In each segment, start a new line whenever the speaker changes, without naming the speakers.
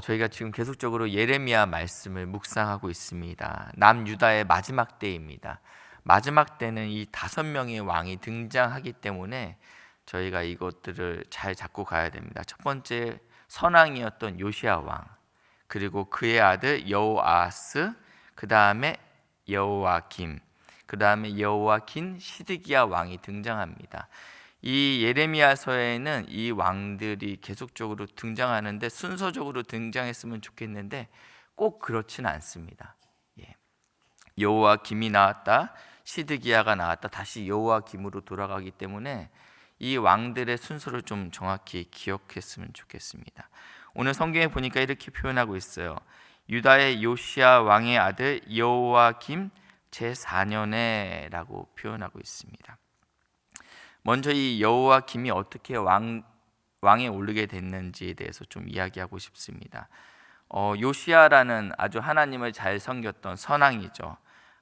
저희가 지금 계속적으로 예레미야 말씀을 묵상하고 있습니다. 남유다의 마지막 때입니다. 마지막 때는 이 5명의 왕이 등장하기 때문에 저희가 이것들을 잘 잡고 가야 됩니다. 첫 번째 선왕이었던 요시야 왕, 그리고 그의 아들 여호아스, 그 다음에 여호와김, 그 다음에 여호와킨 시드기야 왕이 등장합니다. 이 예레미야서에는 이 왕들이 계속적으로 등장하는데 순서적으로 등장했으면 좋겠는데 꼭 그렇지는 않습니다. 여호와김이 나왔다, 시드기야가 나왔다, 다시 여호와김으로 돌아가기 때문에 이 왕들의 순서를 좀 정확히 기억했으면 좋겠습니다. 오늘 성경에 보니까 이렇게 표현하고 있어요. 유다의 요시야 왕의 아들 여호와김 제4년에 라고 표현하고 있습니다. 먼저 이 여호와김이 어떻게 왕에 오르게 됐는지에 대해서 좀 이야기하고 싶습니다. 요시야라는 아주 하나님을 잘 섬겼던 선왕이죠.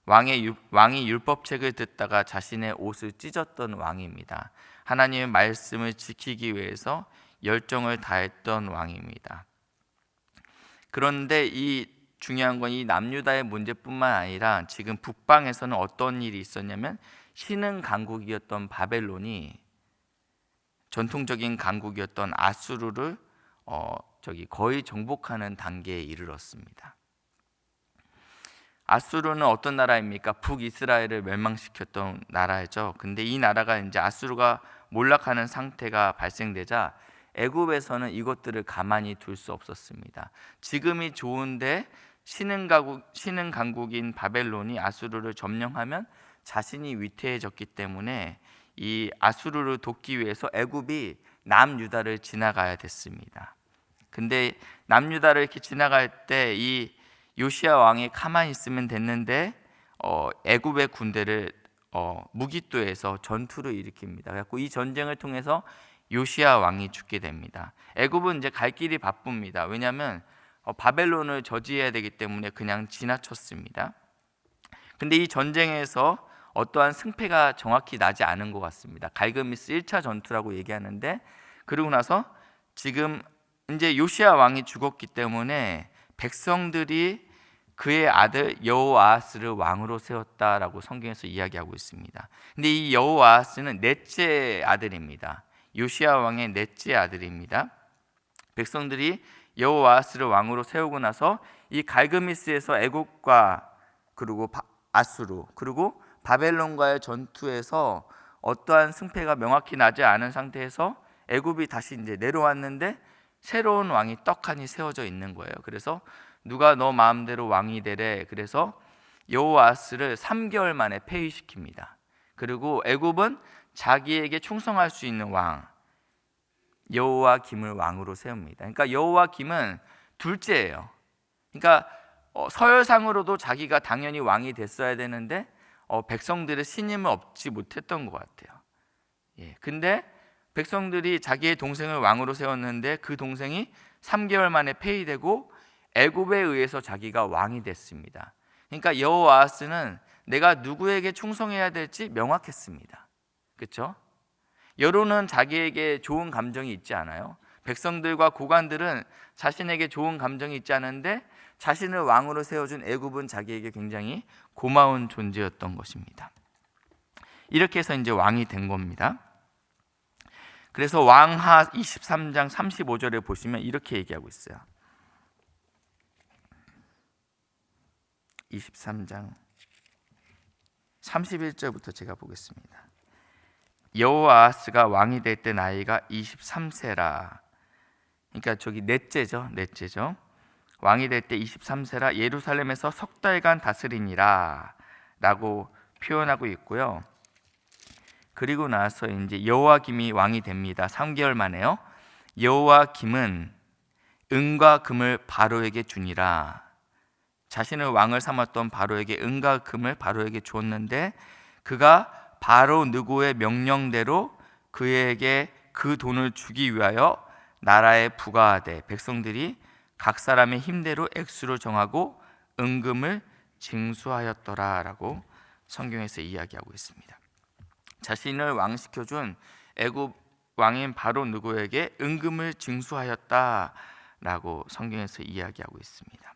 왕이 율법책을 듣다가 자신의 옷을 찢었던 왕입니다. 하나님의 말씀을 지키기 위해서 열정을 다했던 왕입니다. 그런데 이 중요한 건 이 남유다의 문제뿐만 아니라 지금 북방에서는 어떤 일이 있었냐면 신흥 강국이었던 바벨론이 전통적인 강국이었던 아수르를 거의 정복하는 단계에 이르렀습니다. 아수르는 어떤 나라입니까? 북이스라엘을 멸망시켰던 나라죠. 근데 이 나라가 이제 아수르가 몰락하는 상태가 발생되자 애굽에서는 이것들을 가만히 둘 수 없었습니다. 지금이 좋은데 신흥 강국인 바벨론이 아수르를 점령하면 자신이 위태해졌기 때문에 이 아수르를 돕기 위해서 애굽이 남유다를 지나가야 됐습니다. 근데 남유다를 이렇게 지나갈 때 이 요시야 왕이 가만히 있으면 됐는데 애굽의 군대를 무기또에서 전투를 일으킵니다. 그래서 이 전쟁을 통해서 요시야 왕이 죽게 됩니다. 애굽은 이제 갈 길이 바쁩니다. 왜냐하면 바벨론을 저지해야 되기 때문에 그냥 지나쳤습니다. 근데 이 전쟁에서 어떠한 승패가 정확히 나지 않은 것 같습니다. 갈그미스 1차 전투라고 얘기하는데, 그러고 나서 지금 이제 요시야 왕이 죽었기 때문에 백성들이 그의 아들 여호아스를 왕으로 세웠다라고 성경에서 이야기하고 있습니다. 근데 이 여호아스는 넷째 아들입니다. 요시야 왕의 넷째 아들입니다. 백성들이 여호아스를 왕으로 세우고 나서 이 갈그미스에서 애굽과 그리고 아수르 그리고 바벨론과의 전투에서 어떠한 승패가 명확히 나지 않은 상태에서 애굽이 다시 이제 내려왔는데 새로운 왕이 떡하니 세워져 있는 거예요. 그래서 누가 너 마음대로 왕이 되래. 그래서 여호아스를 3개월 만에 폐위시킵니다. 그리고 애굽은 자기에게 충성할 수 있는 왕 여호와김을 왕으로 세웁니다. 그러니까 여호와김은 둘째예요. 그러니까 서열상으로도 자기가 당연히 왕이 됐어야 되는데 백성들의 신임을 얻지 못했던 것 같아요. 근데 백성들이 자기의 동생을 왕으로 세웠는데 그 동생이 3개월 만에 폐위되고 애굽에 의해서 자기가 왕이 됐습니다. 그러니까 여호아스는 내가 누구에게 충성해야 될지 명확했습니다. 그렇죠? 여론은 자기에게 좋은 감정이 있지 않아요. 백성들과 고관들은 자신에게 좋은 감정이 있지 않은데 자신을 왕으로 세워준 애굽은 자기에게 굉장히 고마운 존재였던 것입니다. 이렇게 해서 이제 왕이 된 겁니다. 그래서 왕하 23장 35절에 보시면 이렇게 얘기하고 있어요. 23장 31절부터 제가 보겠습니다. 여호아스가 왕이 될 때 나이가 23세라. 그러니까 저기 넷째죠. 왕이 될 때 23세라 예루살렘에서 석 달간 다스리니라 라고 표현하고 있고요. 그리고 나서 이제 여호와김이 왕이 됩니다. 3개월 만에요. 여호와김은 은과 금을 바로에게 주니라. 자신을 왕을 삼았던 바로에게 은과 금을 바로에게 주었는데 그가 바로 느고의 명령대로 그에게 그 돈을 주기 위하여 나라에 부과하되 백성들이 각 사람의 힘대로 액수를 정하고 은금을 징수하였더라 라고 성경에서 이야기하고 있습니다. 자신을 왕시켜준 애굽 왕인 바로 느고에게 은금을 징수하였다 라고 성경에서 이야기하고 있습니다.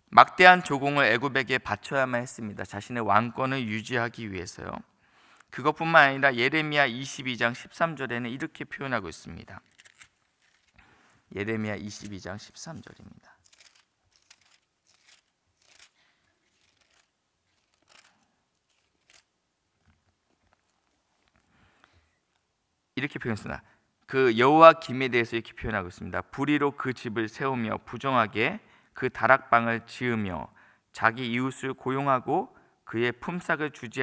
막대한 조공을 애굽에게 바쳐야만 했습니다. 자신의 왕권을 유지하기 위해서요. 그것뿐만 아니라 예레미야 22장 13절에는 이렇게 표현하고 있습니다. 예레미야 22장 13절입니다. 이렇게 표현했습니다. 그 여호와김에 대해서 이렇게 표현하고 있습니다. 불의로 그 집을 세우며 부정하게 그 다락방을 지으며 자기 이웃을 고용하고 그의 품삯을 주지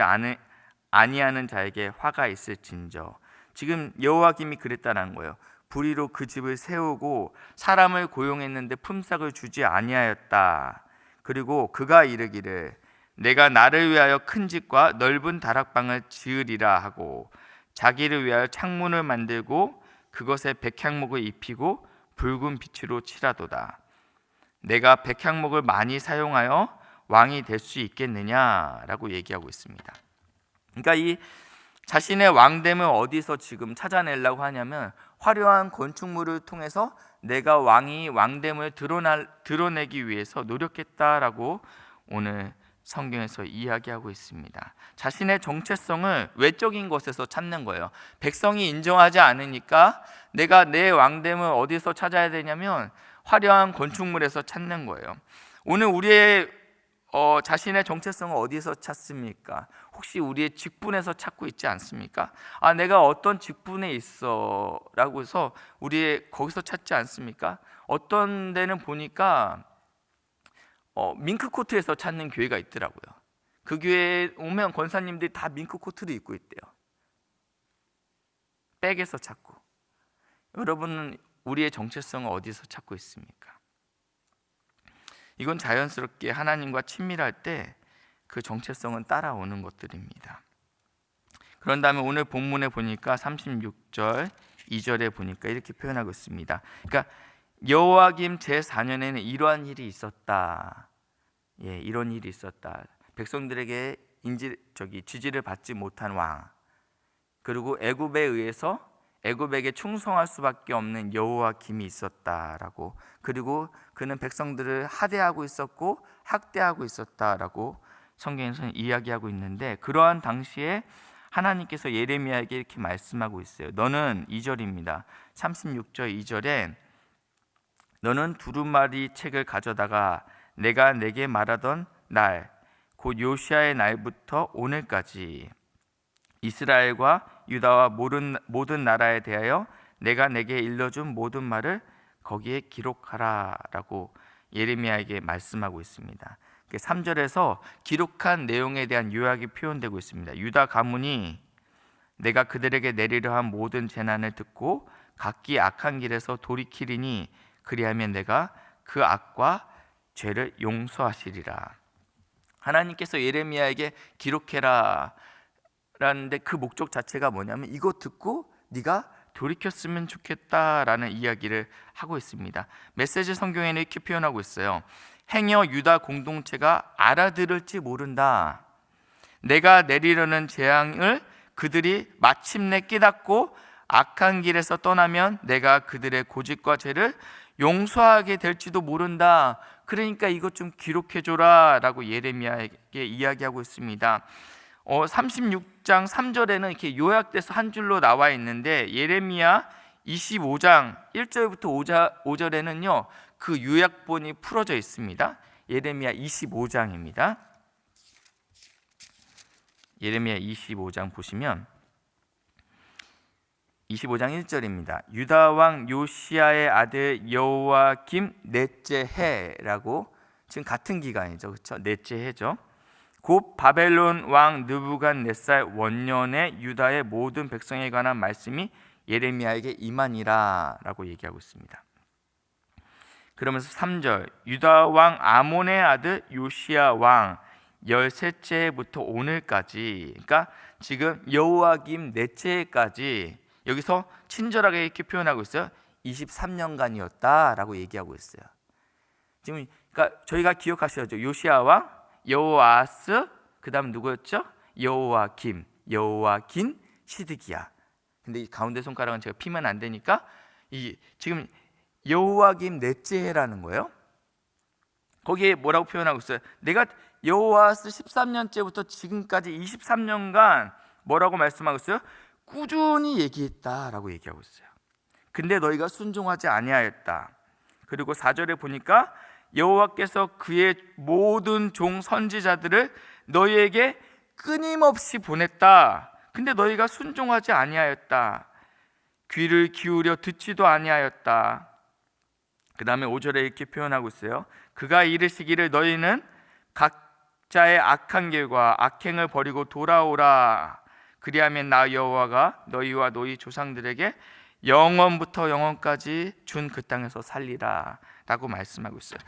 아니하는 자에게 화가 있을진저. 지금 여호와김이 그랬다는 거예요. 불의로 그 집을 세우고 사람을 고용했는데 품삯을 주지 아니하였다. 그리고 그가 이르기를 내가 나를 위하여 큰 집과 넓은 다락방을 지으리라 하고 자기를 위하여 창문을 만들고 그것에 백향목을 입히고 붉은 빛으로 칠하도다. 내가 백향목을 많이 사용하여 왕이 될 수 있겠느냐라고 얘기하고 있습니다. 그러니까 이 자신의 왕됨을 어디서 지금 찾아내려고 하냐면 화려한 건축물을 통해서 내가 왕됨을 드러내기 위해서 노력했다라고 오늘 성경에서 이야기하고 있습니다. 자신의 정체성을 외적인 것에서 찾는 거예요. 백성이 인정하지 않으니까 내가 내 왕됨을 어디서 찾아야 되냐면 화려한 건축물에서 찾는 거예요. 오늘 우리의 자신의 정체성을 어디서 찾습니까? 혹시 우리의 직분에서 찾고 있지 않습니까? 내가 어떤 직분에 있어 라고 해서 거기서 찾지 않습니까? 어떤 데는 보니까 밍크코트에서 찾는 교회가 있더라고요. 그 교회에 오면 권사님들이 다 밍크코트를 입고 있대요. 백에서 찾고. 여러분은 우리의 정체성을 어디서 찾고 있습니까? 이건 자연스럽게 하나님과 친밀할 때 그 정체성은 따라오는 것들입니다. 그런 다음에 오늘 본문에 보니까 36절 2절에 보니까 이렇게 표현하고 있습니다. 그러니까 여호와김 제4년에는 이러한 일이 있었다. 이런 일이 있었다. 백성들에게 지지를 받지 못한 왕, 그리고 애굽에 의해서 애굽에게 충성할 수밖에 없는 여호와김이 있었다라고, 그리고 그는 백성들을 하대하고 있었고 학대하고 있었다라고 성경에서는 이야기하고 있는데, 그러한 당시에 하나님께서 예레미야에게 이렇게 말씀하고 있어요. 너는 2절입니다. 36절 2절에 너는 두루마리 책을 가져다가 내가 내게 말하던 날, 곧 요시아의 날부터 오늘까지 이스라엘과 유다와 모든 나라에 대하여 내가 내게 일러준 모든 말을 거기에 기록하라 라고 예레미야에게 말씀하고 있습니다. 3절에서 기록한 내용에 대한 요약이 표현되고 있습니다. 유다 가문이 내가 그들에게 내리려 한 모든 재난을 듣고 각기 악한 길에서 돌이키리니 그리하면 내가 그 악과 죄를 용서하시리라. 하나님께서 예레미야에게 기록해라 라는데 그 목적 자체가 뭐냐면 이거 듣고 네가 돌이켰으면 좋겠다라는 이야기를 하고 있습니다. 메시지 성경에는 이렇게 표현하고 있어요. 행여 유다 공동체가 알아들을지 모른다. 내가 내리려는 재앙을 그들이 마침내 깨닫고 악한 길에서 떠나면 내가 그들의 고집과 죄를 용서하게 될지도 모른다. 그러니까 이것 좀 기록해줘라 라고 예레미야에게 이야기하고 있습니다. 36장 3절에는 이렇게 요약돼서 한 줄로 나와 있는데 예레미야 25장 1절부터 5절에는요 그 요약본이 풀어져 있습니다. 예레미야 25장입니다. 예레미야 25장 보시면 25장 1절입니다. 유다 왕 요시야의 아들 여호와김 넷째 해라고, 지금 같은 기간이죠, 그렇죠? 넷째 해죠. 곧 바벨론 왕 느부갓네살 원년에 유다의 모든 백성에 관한 말씀이 예레미야에게 임하니라라고 얘기하고 있습니다. 그러면서 3절 유다 왕 아몬의 아들 요시야 왕 13째 해부터 오늘까지, 그러니까 지금 여호와김 넷째 해까지 여기서 친절하게 이렇게 표현하고 있어요. 23년간이었다라고 얘기하고 있어요. 지금 그러니까 저희가 기억하셔야죠. 요시야 왕, 여호아스, 그다음 누구였죠? 여호와김, 여호와긴, 시드기야. 근데 이 가운데 손가락은 제가 피면 안 되니까 지금 여호와김 넷째 해라는 거예요. 거기에 뭐라고 표현하고 있어요? 내가 여호와스 13년째부터 지금까지 23년간 뭐라고 말씀하고 있어요? 꾸준히 얘기했다라고 얘기하고 있어요. 근데 너희가 순종하지 아니하였다. 그리고 4절에 보니까 여호와께서 그의 모든 종 선지자들을 너희에게 끊임없이 보냈다. 근데 너희가 순종하지 아니하였다. 귀를 기울여 듣지도 아니하였다. 그 다음에 5절에 이렇게 표현하고 있어요. 그가 이르시기를 너희는 각자의 악한 길과 악행을 버리고 돌아오라. 그리하면 나 여호와가 너희와 너희 조상들에게 영원부터 영원까지 준 그 땅에서 살리라 라고 말씀하고 있어요.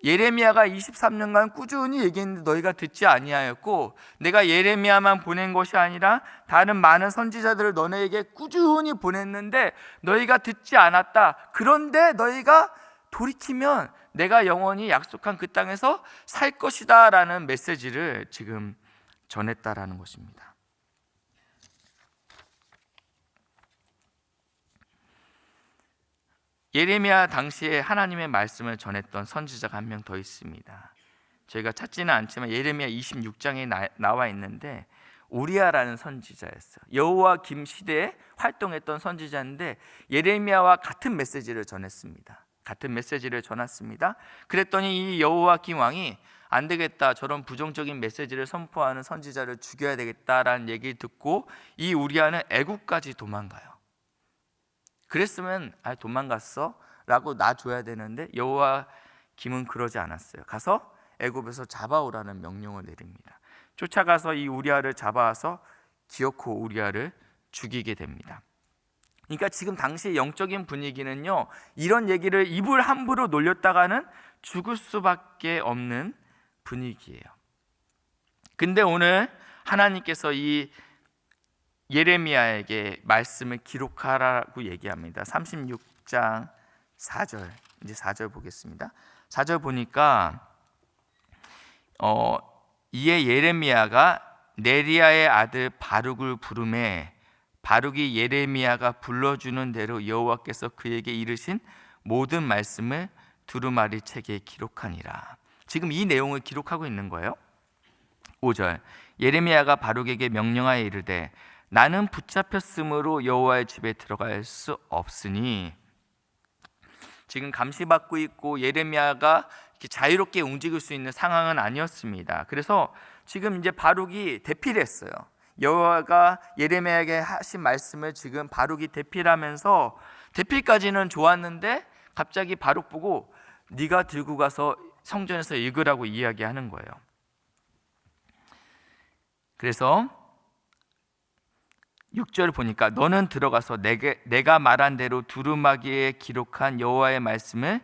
예레미야가 23년간 꾸준히 얘기했는데 너희가 듣지 아니하였고, 내가 예레미야만 보낸 것이 아니라 다른 많은 선지자들을 너네에게 꾸준히 보냈는데 너희가 듣지 않았다. 그런데 너희가 돌이키면 내가 영원히 약속한 그 땅에서 살 것이다 라는 메시지를 지금 전했다라는 것입니다. 예레미야 당시에 하나님의 말씀을 전했던 선지자가 한 명 더 있습니다. 저희가 찾지는 않지만 예레미야 26장에 나와 있는데 우리야라는 선지자였어요. 여호와김 시대에 활동했던 선지자인데 예레미야와 같은 메시지를 전했습니다. 그랬더니 이 여호와김 왕이 안 되겠다, 저런 부정적인 메시지를 선포하는 선지자를 죽여야 되겠다라는 얘기를 듣고 이 우리야는 애국까지 도망가요. 그랬으면 도망갔어 라고 놔줘야 되는데 여호와김은 그러지 않았어요. 가서 애굽에서 잡아오라는 명령을 내립니다. 쫓아가서 이 우리야를 잡아와서 기어코 우리야를 죽이게 됩니다. 그러니까 지금 당시의 영적인 분위기는요, 이런 얘기를 입을 함부로 놀렸다가는 죽을 수밖에 없는 분위기예요. 근데 오늘 하나님께서 이 예레미야에게 말씀을 기록하라고 얘기합니다. 36장 4절, 이제 4절 보겠습니다. 4절 보니까 이에 예레미야가 네리야의 아들 바룩을 부르매 바룩이 예레미야가 불러주는 대로 여호와께서 그에게 이르신 모든 말씀을 두루마리 책에 기록하니라. 지금 이 내용을 기록하고 있는 거예요. 5절, 예레미야가 바룩에게 명령하여 이르되 나는 붙잡혔으므로 여호와의 집에 들어갈 수 없으니, 지금 감시받고 있고 예레미야가 이렇게 자유롭게 움직일 수 있는 상황은 아니었습니다. 그래서 지금 이제 바룩이 대피를 했어요. 여호와가 예레미야에게 하신 말씀을 지금 바룩이 대피를 하면서, 대피까지는 좋았는데 갑자기 바룩 보고 네가 들고 가서 성전에서 읽으라고 이야기하는 거예요. 그래서 6절 보니까 너는 들어가서 내가 말한 대로 두루마기에 기록한 여호와의 말씀을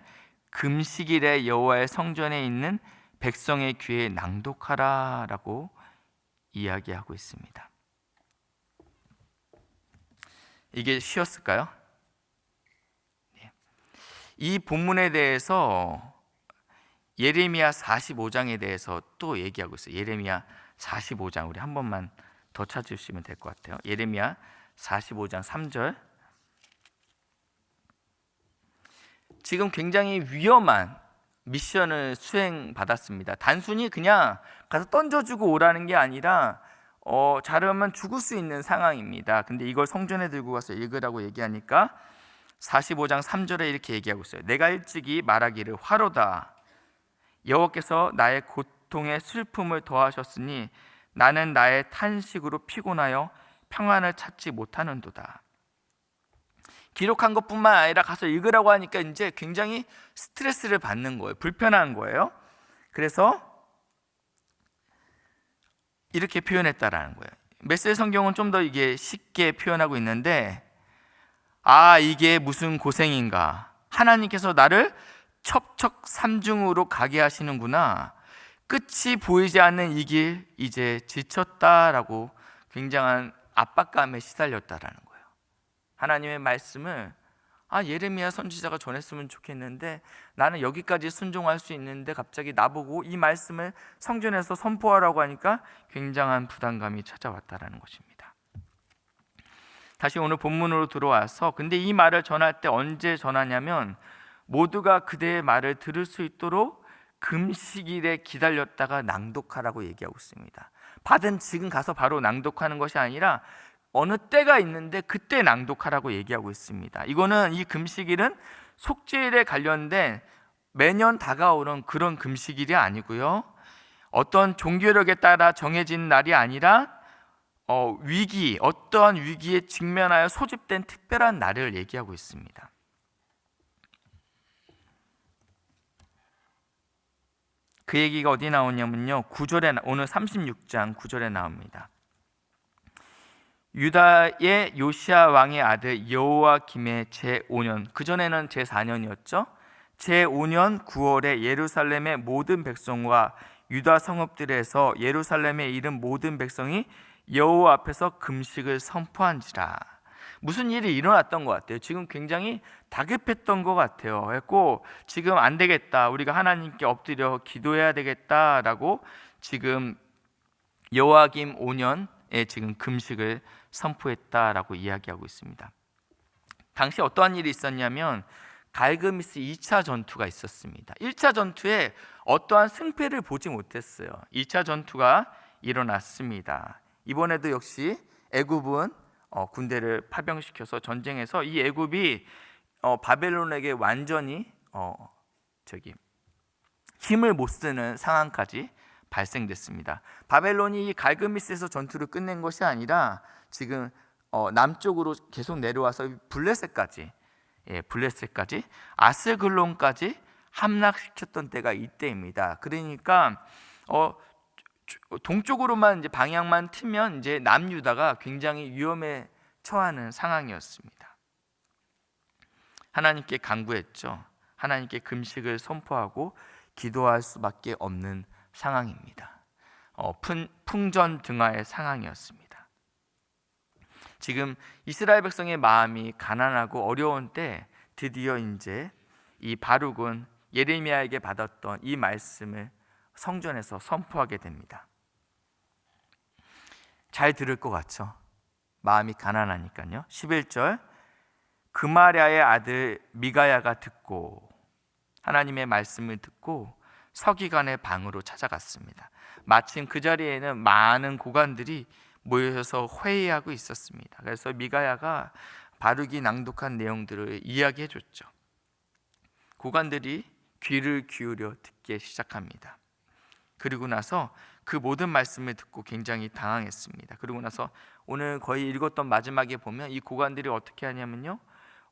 금식일에 여호와의 성전에 있는 백성의 귀에 낭독하라 라고 이야기하고 있습니다. 이게 쉬웠을까요? 이 본문에 대해서 예레미야 45장에 대해서 또 얘기하고 있어요. 예레미야 45장, 우리 한 번만 더 찾으시면 될 것 같아요. 예레미야 45장 3절. 지금 굉장히 위험한 미션을 수행받았습니다. 단순히 그냥 가서 던져주고 오라는 게 아니라 잘하면 죽을 수 있는 상황입니다. 근데 이걸 성전에 들고 가서 읽으라고 얘기하니까 45장 3절에 이렇게 얘기하고 있어요. 내가 일찍이 말하기를 화로다. 여호와께서 나의 고통에 슬픔을 더하셨으니 나는 나의 탄식으로 피곤하여 평안을 찾지 못하는도다. 기록한 것뿐만 아니라 가서 읽으라고 하니까 이제 굉장히 스트레스를 받는 거예요. 불편한 거예요. 그래서 이렇게 표현했다라는 거예요. 메시지 성경은 좀 더 이게 쉽게 표현하고 있는데, 이게 무슨 고생인가. 하나님께서 나를 첩첩삼중으로 가게 하시는구나. 끝이 보이지 않는 이 길 이제 지쳤다라고 굉장한 압박감에 시달렸다라는 거예요. 하나님의 말씀을 예레미야 선지자가 전했으면 좋겠는데 나는 여기까지 순종할 수 있는데 갑자기 나보고 이 말씀을 성전에서 선포하라고 하니까 굉장한 부담감이 찾아왔다라는 것입니다. 다시 오늘 본문으로 들어와서, 근데 이 말을 전할 때 언제 전하냐면 모두가 그대의 말을 들을 수 있도록 금식일에 기다렸다가 낭독하라고 얘기하고 있습니다. 받은 지금 가서 바로 낭독하는 것이 아니라 어느 때가 있는데 그때 낭독하라고 얘기하고 있습니다. 이거는, 이 금식일은 속죄일에 관련된 매년 다가오는 그런 금식일이 아니고요, 어떤 종교력에 따라 정해진 날이 아니라 어떠한 위기에 직면하여 소집된 특별한 날을 얘기하고 있습니다. 그 얘기가 어디 나오냐면요, 9절에, 오늘 36장 9절에 나옵니다. 유다의 요시야 왕의 아들 여호와김의 제5년, 그전에는 제4년이었죠. 제5년 9월에 예루살렘의 모든 백성과 유다 성읍들에서 예루살렘에 이른 모든 백성이 여호와 앞에서 금식을 선포한지라. 무슨 일이 일어났던 것 같아요. 지금 굉장히 다급했던 것 같아요. 그래서 지금 안 되겠다, 우리가 하나님께 엎드려 기도해야 되겠다라고 지금 여호와김 5년에 지금 금식을 선포했다라고 이야기하고 있습니다. 당시 어떠한 일이 있었냐면 갈그미스 2차 전투가 있었습니다. 1차 전투에 어떠한 승패를 보지 못했어요. 2차 전투가 일어났습니다. 이번에도 역시 애굽은 군대를 파병시켜서 전쟁해서 이 애굽이 바벨론에게 완전히 힘을 못 쓰는 상황까지 발생됐습니다. 바벨론이 이 갈그미스에서 전투를 끝낸 것이 아니라 지금 남쪽으로 계속 내려와서 블레셋까지 아스글론까지 함락시켰던 때가 이때입니다. 그러니까 동쪽으로만 이제 방향만 틀면 이제 남유다가 굉장히 위험에 처하는 상황이었습니다. 하나님께 간구했죠. 하나님께 금식을 선포하고 기도할 수밖에 없는 상황입니다. 풍전등화의 상황이었습니다. 지금 이스라엘 백성의 마음이 가난하고 어려운 때 드디어 이제 이 바룩은 예레미야에게 받았던 이 말씀을 성전에서 선포하게 됩니다. 잘 들을 것 같죠? 마음이 가난하니까요. 11절, 그마랴의 아들 미가야가 듣고, 하나님의 말씀을 듣고 서기관의 방으로 찾아갔습니다. 마침 그 자리에는 많은 고관들이 모여서 회의하고 있었습니다. 그래서 미가야가 바룩이 낭독한 내용들을 이야기해 줬죠. 고관들이 귀를 기울여 듣기 시작합니다. 그리고 나서 그 모든 말씀을 듣고 굉장히 당황했습니다. 그리고 나서 오늘 거의 읽었던 마지막에 보면 이 고관들이 어떻게 하냐면요,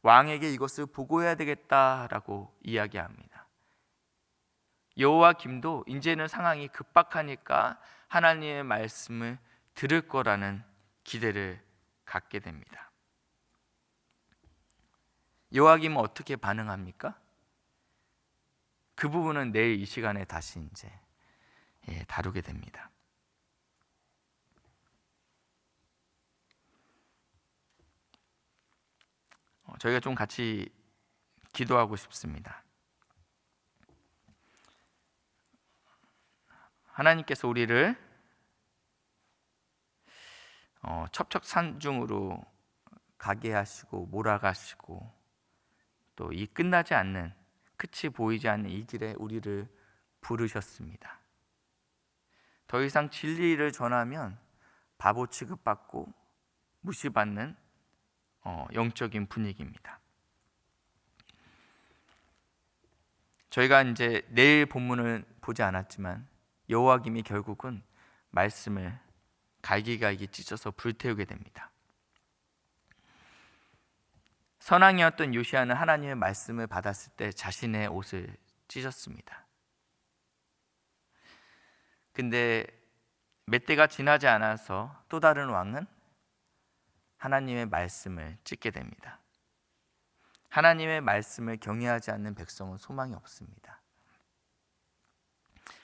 왕에게 이것을 보고해야 되겠다라고 이야기합니다. 여호와김도 이제는 상황이 급박하니까 하나님의 말씀을 들을 거라는 기대를 갖게 됩니다. 여호와김은 어떻게 반응합니까? 그 부분은 내일 이 시간에 다시 이제 다루게 됩니다. 저희가 좀 같이 기도하고 싶습니다. 하나님께서 우리를 첩첩산중으로 가게 하시고 몰아가시고 또 이 끝나지 않는, 끝이 보이지 않는 이 길에 우리를 부르셨습니다. 더 이상 진리를 전하면 바보 취급받고 무시받는 영적인 분위기입니다. 저희가 이제 내일 본문을 보지 않았지만 여호와김이 결국은 말씀을 갈기갈기 찢어서 불태우게 됩니다. 선왕이었던 요시야는 하나님의 말씀을 받았을 때 자신의 옷을 찢었습니다. 근데 몇 대가 지나지 않아서 또 다른 왕은 하나님의 말씀을 찢게 됩니다. 하나님의 말씀을 경외하지 않는 백성은 소망이 없습니다.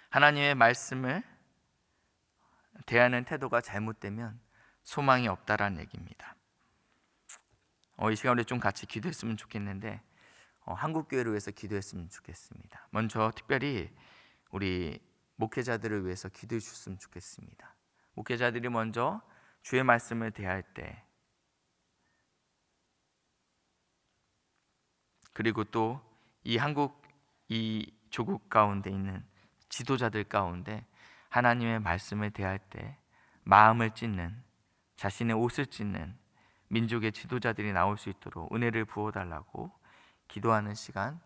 하나님의 말씀을 대하는 태도가 잘못되면 소망이 없다라는 얘기입니다. 이 시간에 좀 같이 기도했으면 좋겠는데 한국교회를 위해서 기도했으면 좋겠습니다. 먼저 특별히 우리 목회자들을 위해서 기도해 주셨으면 좋겠습니다. 목회자들이 먼저 주의 말씀을 대할 때 그리고 또 이 한국, 이 조국 가운데 있는 지도자들 가운데 하나님의 말씀을 대할 때 마음을 찢는, 자신의 옷을 찢는 민족의 지도자들이 나올 수 있도록 은혜를 부어달라고 기도하는 시간,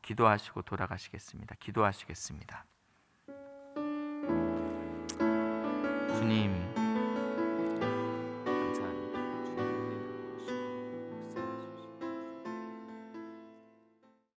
기도하시고 돌아가시겠습니다. 기도하시겠습니다. 주님,